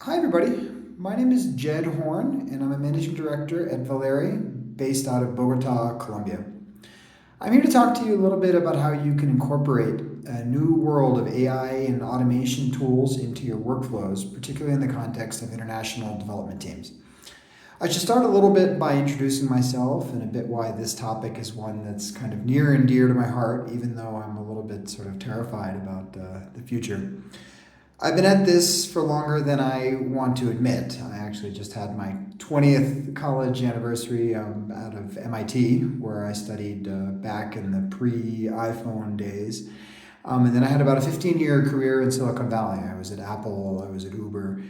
Hi, everybody. My name is Jed Horn, and I'm a managing director at Valere, based out of Bogota, Colombia. I'm here to talk to you a little bit about how you can incorporate a new world of AI and automation tools into your workflows, particularly in the context of international development teams. I should start a little bit by introducing myself and a bit why this topic is one that's kind of near and dear to my heart, even though I'm a little bit sort of terrified about the future. I've been at this for longer than I want to admit. I actually just had my 20th college anniversary out of MIT, where I studied back in the pre-iPhone days. And then I had about a 15-year career in Silicon Valley. I was at Apple, I was at Uber.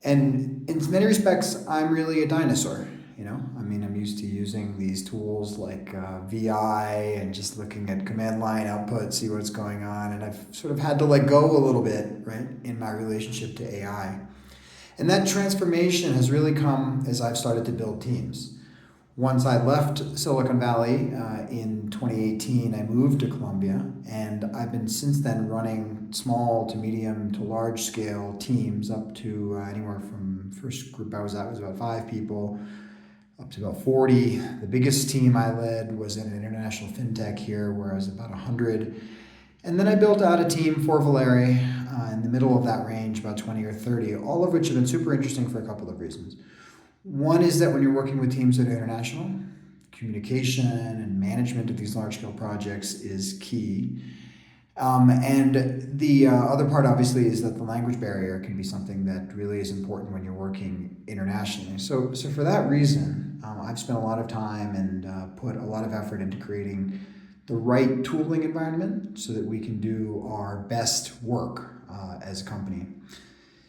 And in many respects, I'm really a dinosaur. I'm used to using these tools like VI and just looking at command line output, see what's going on. And I've sort of had to let go a little bit, right, in my relationship to AI. And that transformation has really come as I've started to build teams. Once I left Silicon Valley in 2018, I moved to Colombia, and I've been since then running small to medium to large scale teams up to anywhere from first group I was at was about 5 people up to about 40. The biggest team I led was in an international fintech here where I was about 100. And then I built out a team for Valere in the middle of that range, about 20 or 30, all of which have been super interesting for a couple of reasons. One is that when you're working with teams that are international, communication and management of these large-scale projects is key. And the other part, obviously, is that the language barrier can be something that really is important when you're working internationally. So for that reason, I've spent a lot of time and put a lot of effort into creating the right tooling environment so that we can do our best work as a company.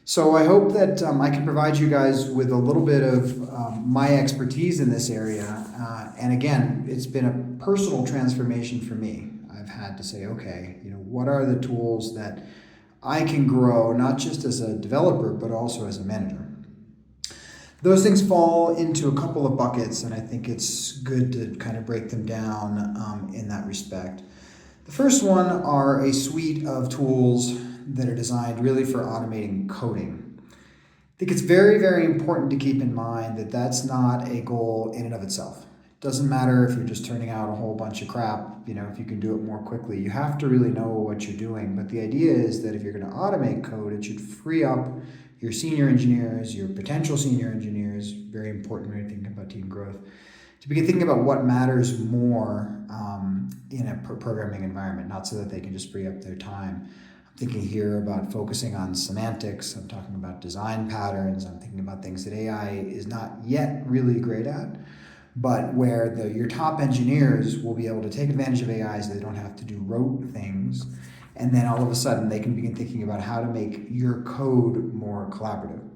So I hope that I can provide you guys with a little bit of my expertise in this area. And again, it's been a personal transformation for me. I've had to say, okay, what are the tools that I can grow, not just as a developer, but also as a manager? Those things fall into a couple of buckets, and I think it's good to kind of break them down in that respect. The first one are a suite of tools that are designed really for automating coding. I think it's very, very important to keep in mind that that's not a goal in and of itself. It doesn't matter if you're just turning out a whole bunch of crap, if you can do it more quickly. You have to really know what you're doing. But the idea is that if you're going to automate code, it should free up your senior engineers, your potential senior engineers, very important when you're thinking about team growth, to begin thinking about what matters more in a programming environment, not so that they can just free up their time. I'm thinking here about focusing on semantics. I'm talking about design patterns. I'm thinking about things that AI is not yet really great at, but where your top engineers will be able to take advantage of AI so they don't have to do rote things. And then all of a sudden they can begin thinking about how to make your code more collaborative.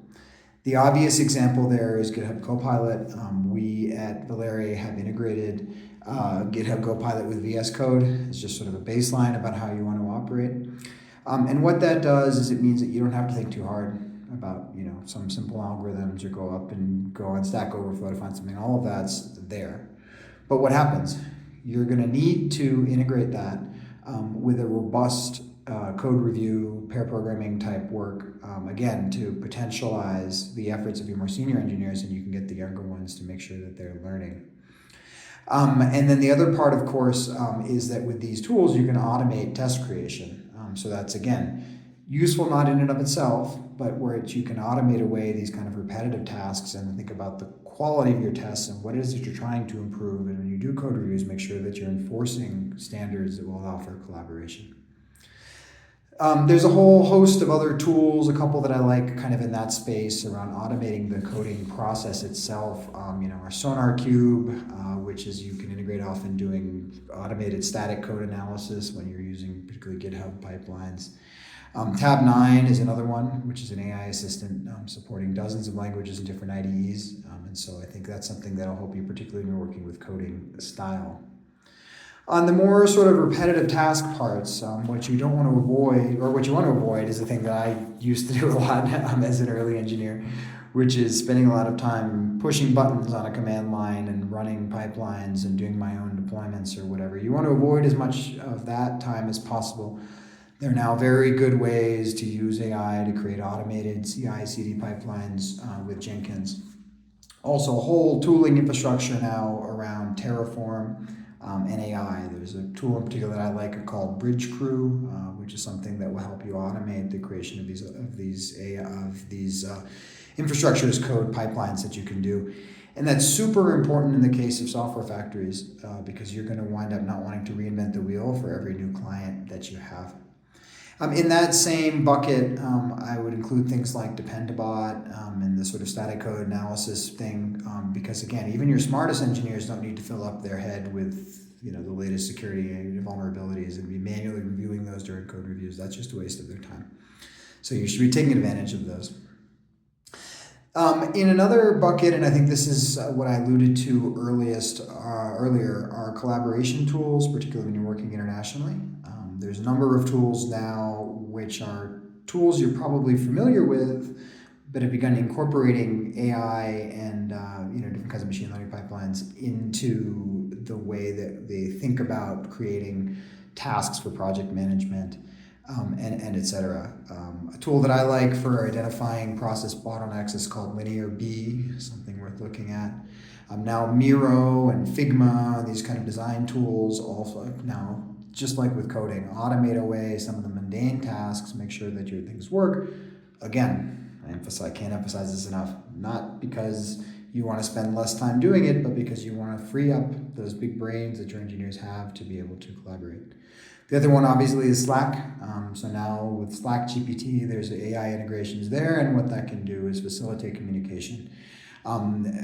The obvious example there is GitHub Copilot. We at Valere have integrated GitHub Copilot with VS Code. It's just sort of a baseline about how you want to operate. And what that does is it means that you don't have to think too hard about some simple algorithms or go up and go on Stack Overflow to find something. All of that's there. But what happens? You're going to need to integrate that with a robust code review, pair programming type work, again, to potentialize the efforts of your more senior engineers, and you can get the younger ones to make sure that they're learning. And then the other part, of course, is that with these tools, you can automate test creation. So that's, again, useful not in and of itself, but where you can automate away these kind of repetitive tasks and think about the quality of your tests and what it is that you're trying to improve. And when you do code reviews, make sure that you're enforcing standards that will allow for collaboration. There's a whole host of other tools, a couple that I like kind of in that space around automating the coding process itself. Our Sonar Cube, which is you can integrate often doing automated static code analysis when you're using particularly GitHub pipelines. Tab 9 is another one, which is an AI assistant supporting dozens of languages and different IDEs. And so I think that's something that'll help you, particularly when you're working with coding style. On the more sort of repetitive task parts, what you don't want to avoid, or what you want to avoid, is the thing that I used to do a lot as an early engineer, which is spending a lot of time pushing buttons on a command line and running pipelines and doing my own deployments or whatever. You want to avoid as much of that time as possible. There are now very good ways to use AI to create automated CI/CD pipelines with Jenkins. Also, a whole tooling infrastructure now around Terraform and AI. There's a tool in particular that I like called Bridge Crew, which is something that will help you automate the creation of these infrastructure as code pipelines that you can do. And that's super important in the case of software factories because you're going to wind up not wanting to reinvent the wheel for every new client that you have. In that same bucket, I would include things like Dependabot and the sort of static code analysis thing, because again, even your smartest engineers don't need to fill up their head with the latest security vulnerabilities and be manually reviewing those during code reviews. That's just a waste of their time. So you should be taking advantage of those. In another bucket, and I think this is what I alluded to earlier, are collaboration tools, particularly when you're working internationally. There's a number of tools now which are tools you're probably familiar with, but have begun incorporating AI and different kinds of machine learning pipelines into the way that they think about creating tasks for project management and et cetera. A tool that I like for identifying process bottlenecks is called Linear B, something worth looking at. Now Miro and Figma, these kind of design tools also now, just like with coding, automate away some of the mundane tasks, make sure that your things work. Again, I can't emphasize this enough, not because you want to spend less time doing it, but because you want to free up those big brains that your engineers have to be able to collaborate. The other one obviously is Slack. So now with Slack GPT, there's AI integrations there, and what that can do is facilitate communication.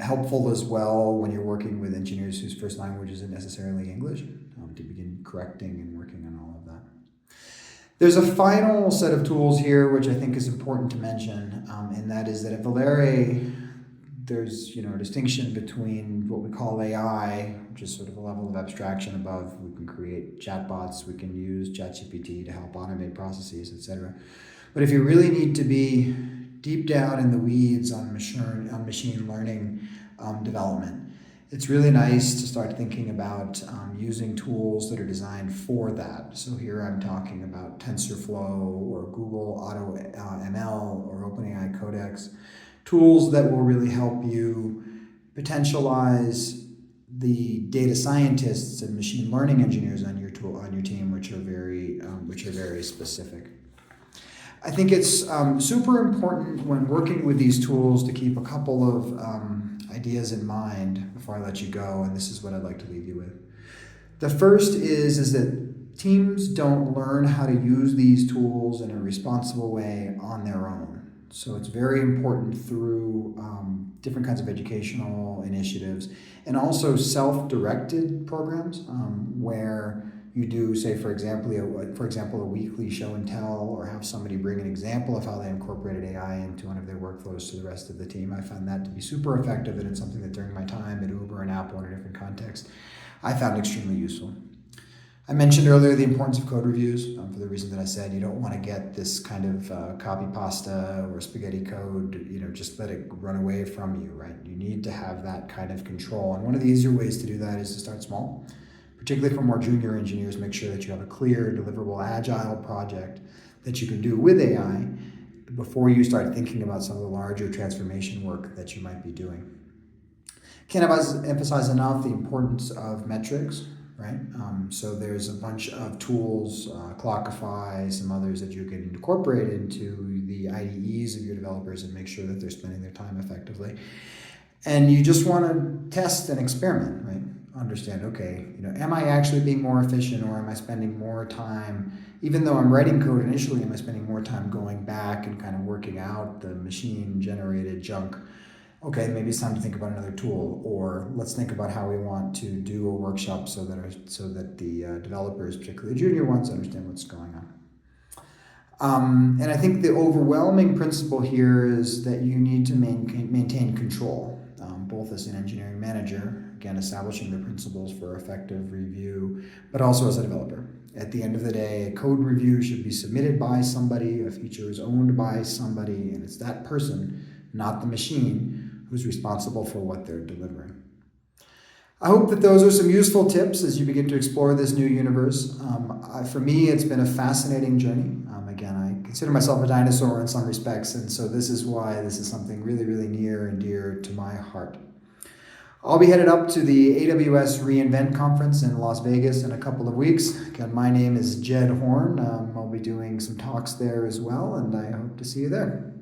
Helpful as well when you're working with engineers whose first language isn't necessarily English, to begin correcting and working on all of that. There's a final set of tools here which I think is important to mention, and that is that at Valere, there's a distinction between what we call AI, which is sort of a level of abstraction above. We can create chatbots, we can use ChatGPT to help automate processes, etc. But if you really need to be deep down in the weeds on machine learning development, it's really nice to start thinking about using tools that are designed for that. So here I'm talking about TensorFlow or Google Auto ML or OpenAI Codex, tools that will really help you potentialize the data scientists and machine learning engineers on your team, which are very specific. I think it's super important when working with these tools to keep a couple of ideas in mind before I let you go, and this is what I'd like to leave you with. The first is that teams don't learn how to use these tools in a responsible way on their own. So it's very important through different kinds of educational initiatives and also self-directed programs where you do, say, for example, a weekly show and tell, or have somebody bring an example of how they incorporated AI into one of their workflows to the rest of the team. I found that to be super effective, and it's something that during my time at Uber and Apple in a different context, I found extremely useful. I mentioned earlier the importance of code reviews for the reason that I said you don't want to get this kind of copy pasta or spaghetti code, just let it run away from you, right? You need to have that kind of control. And one of the easier ways to do that is to start small. Particularly for more junior engineers, make sure that you have a clear, deliverable, agile project that you can do with AI before you start thinking about some of the larger transformation work that you might be doing. Can't emphasize enough the importance of metrics, right? So there's a bunch of tools, Clockify, some others that you can incorporate into the IDEs of your developers and make sure that they're spending their time effectively. And you just want to test and experiment, right? Understand, okay, am I actually being more efficient, or am I spending more time, even though I'm writing code initially, am I spending more time going back and kind of working out the machine-generated junk? Okay, maybe it's time to think about another tool, or let's think about how we want to do a workshop so that the developers, particularly junior ones, understand what's going on. And I think the overwhelming principle here is that you need to maintain control, both as an engineering manager, again, establishing the principles for effective review, but also as a developer. At the end of the day, a code review should be submitted by somebody, a feature is owned by somebody, and it's that person, not the machine, who's responsible for what they're delivering. I hope that those are some useful tips as you begin to explore this new universe. For me, it's been a fascinating journey. Again, I consider myself a dinosaur in some respects, and so this is why this is something really, really near and dear to my heart. I'll be headed up to the AWS reInvent conference in Las Vegas in a couple of weeks. Again, my name is Jed Horn. I'll be doing some talks there as well, and I hope to see you there.